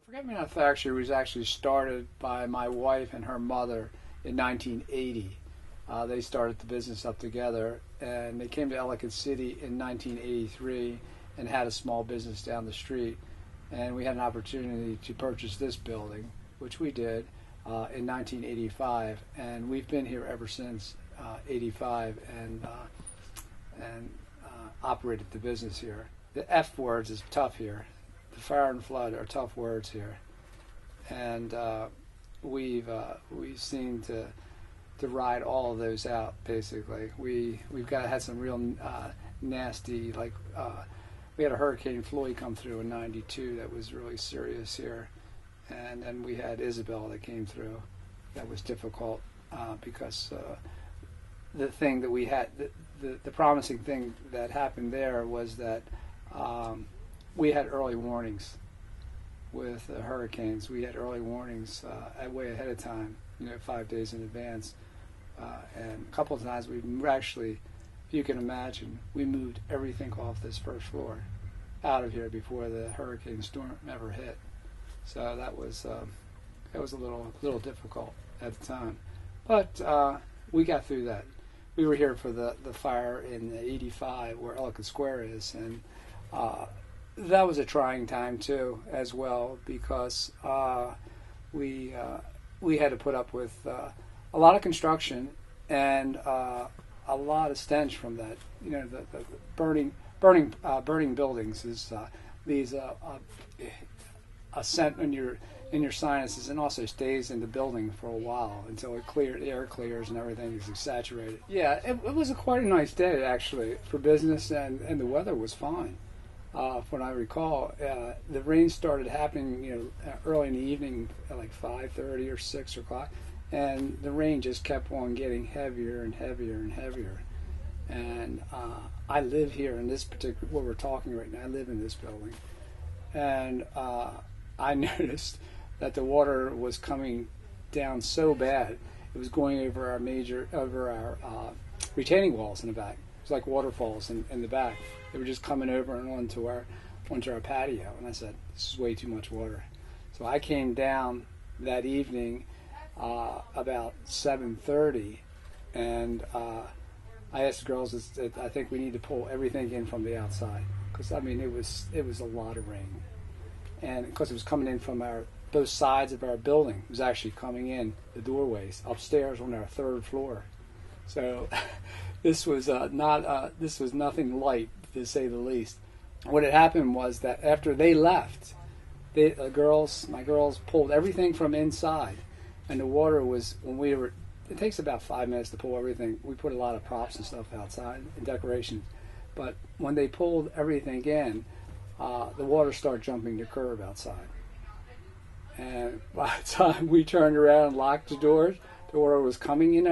Forget-me-not factory was actually started by my wife and her mother in 1980. They started the business up together, and they came to Ellicott City in 1983 and had a small business down the street. And we had an opportunity to purchase this building, which we did in 1985, and we've been here ever since 85 and operated the business here. The F words is tough here. The fire and flood are tough words here, and we've seen to ride all of those out. Basically, we've had some real nasty, like we had a Hurricane Floyd come through in '92 that was really serious here, and then we had Isabel that came through that was difficult because the thing that we had, the promising thing that happened there was that we had early warnings with hurricanes. We had early warnings way ahead of time, 5 days in advance. And a couple of times we actually, if you can imagine, we moved everything off this first floor out of here before the hurricane storm ever hit. So that was a little difficult at the time. But we got through that. We were here for the fire in '85 where Ellicott Square is, and that was a trying time too, as well, because we had to put up with a lot of construction and a lot of stench from that. The burning buildings is these a scent in your sinuses, and also stays in the building for a while until the air clears and everything is saturated. Yeah, it was quite a nice day actually for business, and the weather was fine. From what I recall, the rain started happening, early in the evening at like 5:30 or 6 o'clock, and the rain just kept on getting heavier and heavier and heavier. And I live here in this particular, where we're talking right now. I live in this building, and I noticed that the water was coming down so bad, it was going over our retaining walls in the back. It was like waterfalls in the back. They were just coming over and onto our patio, and I said, "This is way too much water." So I came down that evening about 7:30, and I asked the girls, "I think we need to pull everything in from the outside, because it was a lot of rain, and because it was coming in from both sides of our building. It was actually coming in the doorways upstairs on our third floor. So this was nothing light, to say the least. What had happened was that after they left, my girls pulled everything from inside, and the water was, it takes about 5 minutes to pull everything. We put a lot of props and stuff outside and decorations, but when they pulled everything in, the water started jumping the curb outside. And by the time we turned around and locked the doors, the water was coming into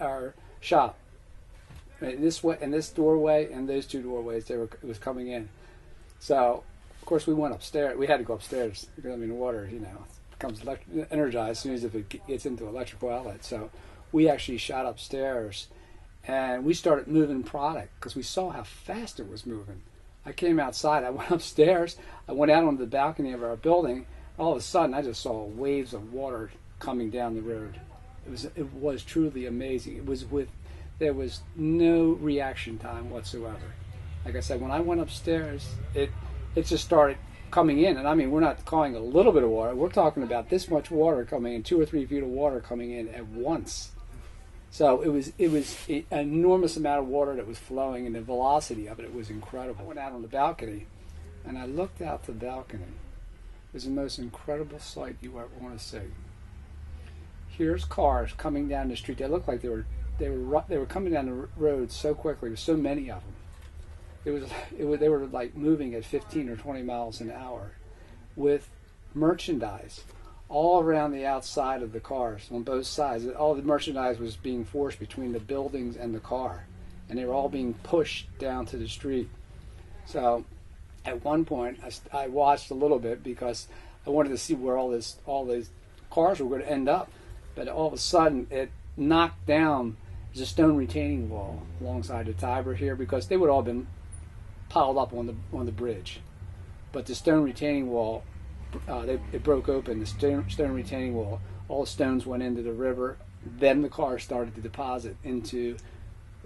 our shop. In this doorway and those two doorways, it was coming in. So, of course, we went upstairs. We had to go upstairs because the water, becomes energized as soon as if it gets into electrical outlet. So, we actually shot upstairs, and we started moving product because we saw how fast it was moving. I came outside. I went upstairs. I went out onto the balcony of our building. All of a sudden, I just saw waves of water coming down the road. It was truly amazing. There was no reaction time whatsoever. Like I said, when I went upstairs, it just started coming in. And we're not calling a little bit of water. We're talking about this much water coming in, 2 or 3 feet of water coming in at once. So it was an enormous amount of water that was flowing, and the velocity of it was incredible. I went out on the balcony, and I looked out the balcony. It was the most incredible sight you ever want to see. Here's cars coming down the street. They looked like they were coming down the road so quickly. There were so many of them. They were like moving at 15 or 20 miles an hour, with merchandise all around the outside of the cars on both sides. All the merchandise was being forced between the buildings and the car, and they were all being pushed down to the street. So at one point, I watched a little bit because I wanted to see where all these cars were going to end up. But all of a sudden, it knocked down the stone retaining wall alongside the Tiber here, because they would all been piled up on the bridge. But the stone retaining wall it broke open the stone retaining wall. All the stones went into the river. Then the car started to deposit into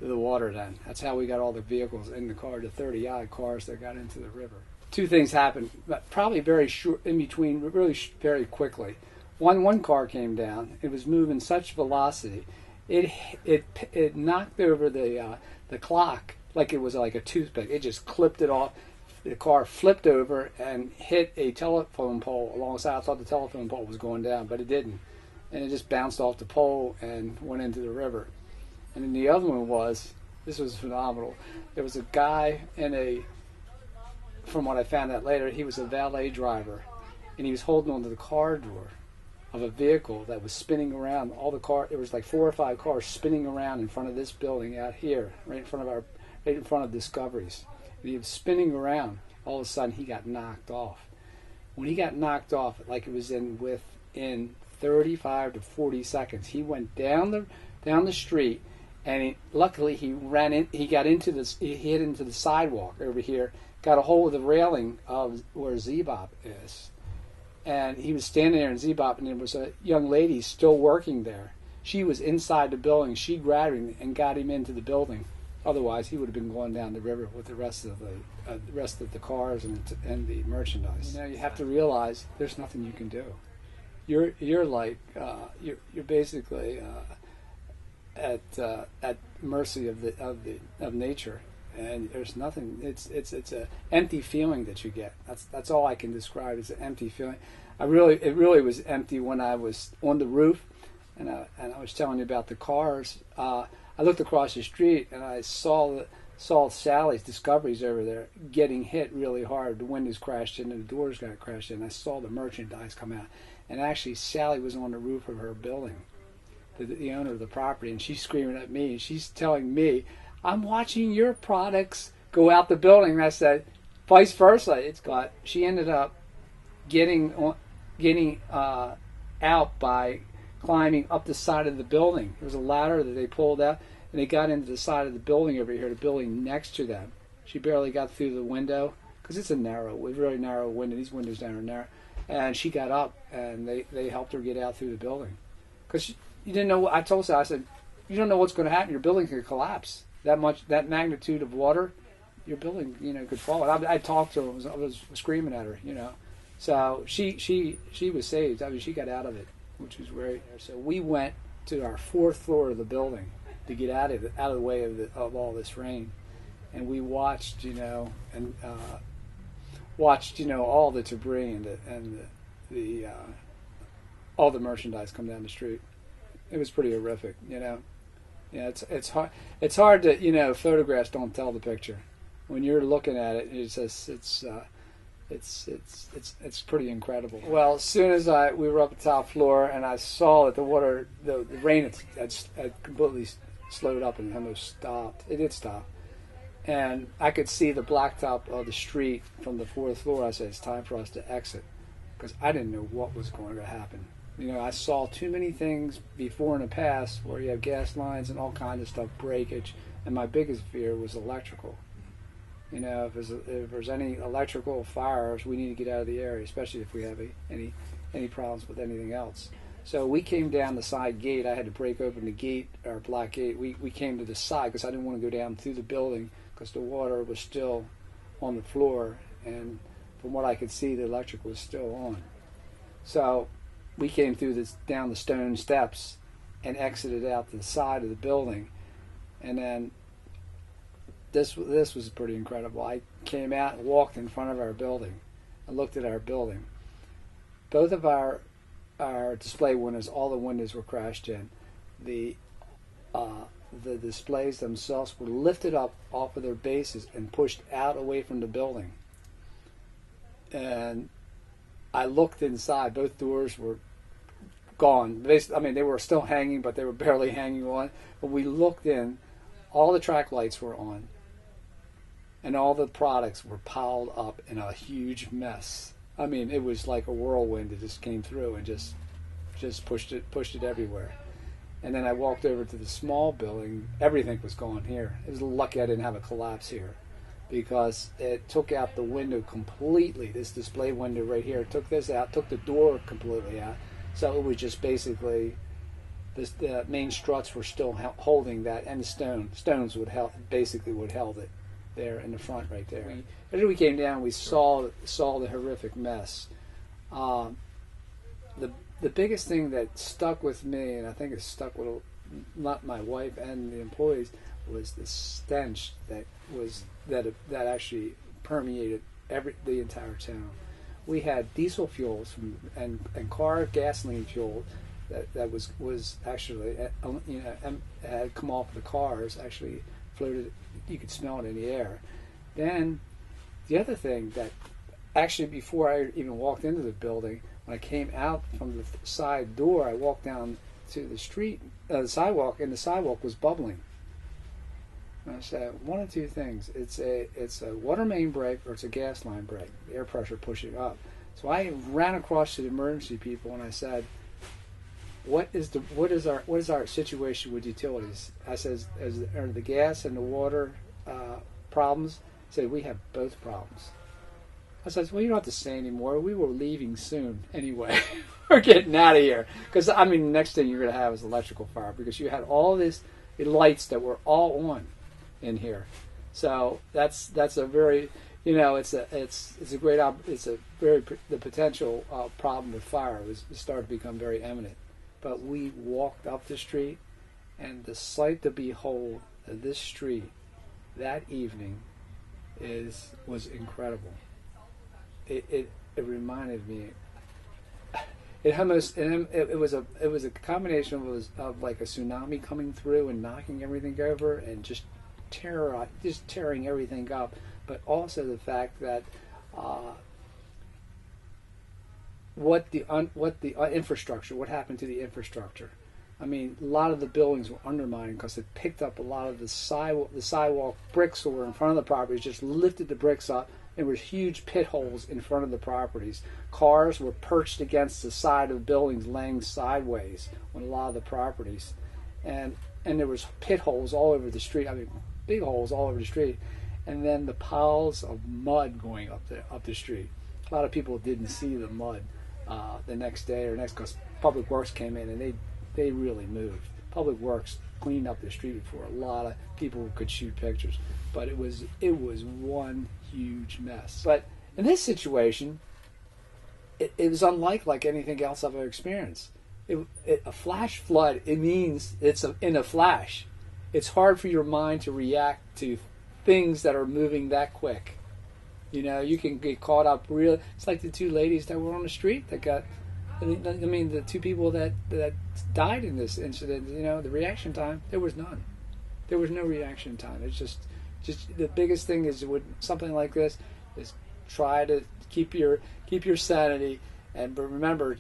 the water. Then that's how we got all the vehicles in the car, the 30-odd cars that got into the river. Two things happened, but probably very short in between, really very quickly. One car came down. It was moving such velocity, it knocked over the clock like it was like a toothpick. It just clipped it off. The car flipped over and hit a telephone pole alongside. I thought the telephone pole was going down, but it didn't. And it just bounced off the pole and went into the river. And then the other one this was phenomenal. There was a guy from what I found out later, he was a valet driver. And he was holding onto the car door of a vehicle that was spinning around. There was like 4 or 5 cars spinning around in front of this building out here, right in front of Discovery's. And he was spinning around. All of a sudden, he got knocked off. When he got knocked off, like it was within 35 to 40 seconds, he went down the street, and luckily he hit into the sidewalk over here, got a hold of the railing of where Z-Bop is. And he was standing there in Z-Bop, and there was a young lady still working there. She was inside the building. She grabbed him and got him into the building. Otherwise, he would have been going down the river with the rest of the cars and the merchandise. You have to realize there's nothing you can do. You're basically at mercy of nature, and there's nothing. It's an empty feeling that you get. That's all I can describe as an empty feeling. It really was empty when I was on the roof, and I was telling you about the cars. I looked across the street and I saw Sally's Discoveries over there getting hit really hard. The windows crashed in and the doors got crashed in. I saw the merchandise come out, and actually Sally was on the roof of her building, the owner of the property, and she's screaming at me and she's telling me, "I'm watching your products go out the building." And I said, vice versa. She ended up getting out by climbing up the side of the building. There was a ladder that they pulled out, and they got into the side of the building over here, the building next to them. She barely got through the window, because it's a really narrow window. These windows down are narrow. And she got up, and they helped her get out through the building. Because you didn't know, I told her, I said, you don't know what's going to happen. Your building could collapse. That magnitude of water, your building, could fall. I talked to her, I was screaming at her, So she was saved. I mean, she got out of it, which was great. So we went to our 4th floor of the building to get out of the way of all this rain, and we watched, all the debris and the all the merchandise come down the street. It was pretty horrific, Yeah, it's hard. It's hard to photographs don't tell the picture. When you're looking at it, it's pretty incredible. Well, as soon as we were up at the top floor, and I saw that the rain had completely slowed up and almost stopped. It did stop, and I could see the blacktop of the street from the 4th floor. I said, "It's time for us to exit," because I didn't know what was going to happen. I saw too many things before in the past where you have gas lines and all kinds of stuff, breakage, and my biggest fear was electrical. If there's any electrical fires, we need to get out of the area, especially if we have any problems with anything else. So we came down the side gate. I had to break open the gate, our black gate. We came to the side because I didn't want to go down through the building because the water was still on the floor, and from what I could see, the electric was still on. So we came down the stone steps and exited out the side of the building, and then this was pretty incredible. I came out and walked in front of our building. I looked at our building. Both of our display windows, all the windows were crashed in. The displays themselves were lifted up off of their bases and pushed out away from the building. And I looked inside. Both doors were gone. They were still hanging, but they were barely hanging on. But we looked in. All the track lights were on, and all the products were piled up in a huge mess. It was like a whirlwind that just came through and just pushed it everywhere. And then I walked over to the small building. Everything was gone here. It was lucky I didn't have a collapse here. because it took out the window completely. This display window right here took this out, took the door completely out. So it was just basically the main struts were still holding that, and the stones would basically held it there in the front right there. After we came down, we saw the horrific mess. The biggest thing that stuck with me, and I think it stuck with not my wife and the employees, was the stench that actually permeated the entire town. We had diesel fuels and car gasoline fuel that was actually had come off the cars, actually floated. You could smell it in the air. Then the other thing that actually, before I even walked into the building, when I came out from the side door, I walked down to the street, the sidewalk, and the sidewalk was bubbling. And I said, one of two things: it's a water main break, or it's a gas line break. The air pressure pushing up. So I ran across to the emergency people and I said, what is our situation with utilities? I says, are the gas and the water problems? I said, we have both problems. I said, well, you don't have to say anymore. We were leaving soon anyway. We're getting out of here. Because, I mean, the next thing you're going to have is electrical fire, because you had all the lights that were all on in here. So that's a very, the potential problem with fire started to become very eminent. But we walked up the street, and the sight to behold of this street that evening was incredible. It reminded me. It was a combination of like a tsunami coming through and knocking everything over and just tearing everything up, but also the fact that what happened to the infrastructure. I mean, a lot of the buildings were undermined because it picked up a lot of the sidewalk bricks that were in front of the properties, just lifted the bricks up. There were huge pit holes in front of the properties. Cars were perched against the side of buildings, laying sideways on a lot of the properties, and there was pit holes all over the street. I mean, big holes all over the street, and then the piles of mud going up the street. A lot of people didn't see the mud the next day because Public Works came in and they really moved. Public Works cleaned up the street before a lot of people could shoot pictures, but it was one huge mess. But in this situation, it was unlike anything else I've ever experienced. A flash flood, it means it's in a flash. It's hard for your mind to react to things that are moving that quick. You can get caught up real. It's like the two ladies that were on the street that got. The two people that died in this incident. The reaction time, there was none. There was no reaction time. It's just the biggest thing is with something like this is try to keep your sanity, but remember,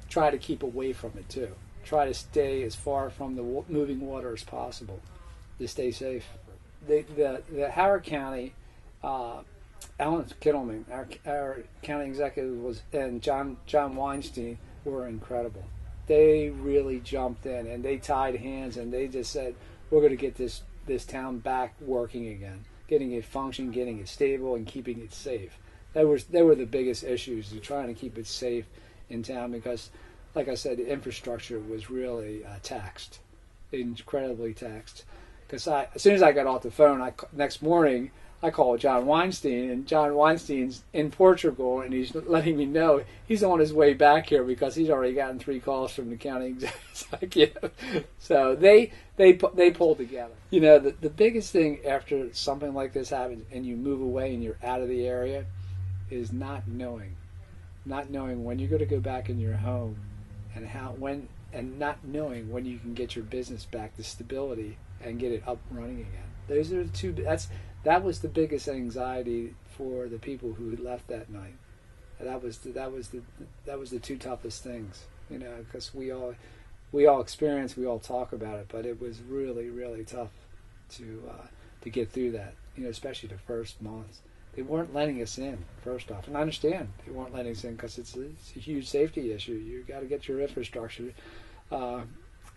try to keep away from it too. Try to stay as far from the moving water as possible to stay safe. The Howard County, Alan Kittleman, our county executive, and John Weinstein were incredible. They really jumped in and they tied hands and they just said, we're going to get this town back working again, getting it functioning, getting it stable, and keeping it safe. They were the biggest issues, trying to keep it safe in town, because, like I said, the infrastructure was really taxed, incredibly taxed. Because as soon as I got off the phone, next morning I called John Weinstein, and John Weinstein's in Portugal, and he's letting me know he's on his way back here because he's already gotten 3 calls from the county executive. So they pulled together. The biggest thing after something like this happens and you move away and you're out of the area is not knowing when you're going to go back in your home, and not knowing when you can get your business back to stability and get it up and running again. Those are the two. That was the biggest anxiety for the people who left that night. That was the 2 toughest things, because we all experience, we all talk about it, but it was really, really tough to get through that. Especially the first months. They weren't letting us in, first off, and I understand they weren't letting us in because it's a huge safety issue. You got to get your infrastructure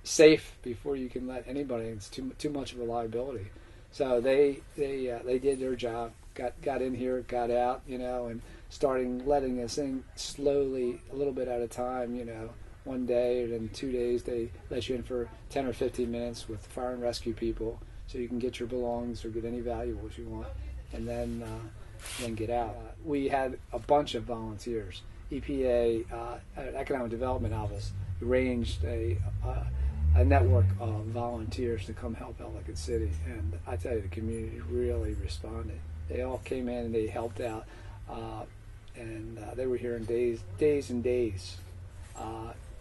safe before you can let anybody in. It's too much of a liability. So they did their job, got in here, got out, and starting letting us in slowly, a little bit at a time, one day, and then 2 days they let you in for 10 or 15 minutes with fire and rescue people, so you can get your belongings or get any valuables you want, and then get out. We had a bunch of volunteers. EPA, Economic Development Office, arranged a network of volunteers to come help Ellicott City, and I tell you, the community really responded. They all came in and they helped out, and they were here in days and days.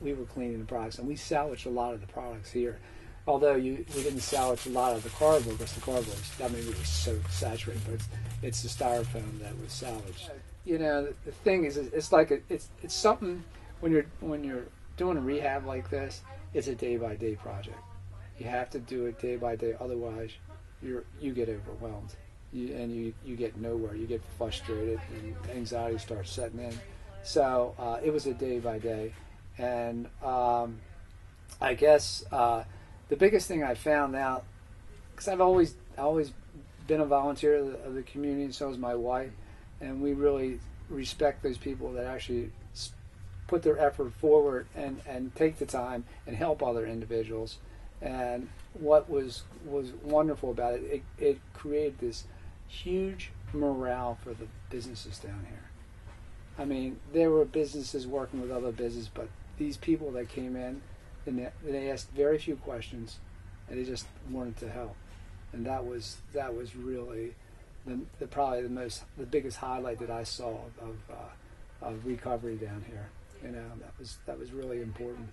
We were cleaning the products, and we salvaged a lot of the products here. Although we didn't salvage a lot of the cardboard, because the cardboard was so saturated, but it's the styrofoam that was salvaged. The thing is, it's like it's something when you're doing a rehab like this. It's a day-by-day project. You have to do it day by day, otherwise you get overwhelmed, and you get nowhere. You get frustrated, and anxiety starts setting in. So it was a day-by-day, and I guess the biggest thing I found out, because I've always been a volunteer of the community, and so is my wife, and we really respect those people that actually put their effort forward and take the time and help other individuals. And what was wonderful about it, it created this huge morale for the businesses down here. I mean, there were businesses working with other businesses, but these people that came in, and they asked very few questions, and they just wanted to help. And that was really probably the biggest highlight that I saw of recovery down here. That was really important.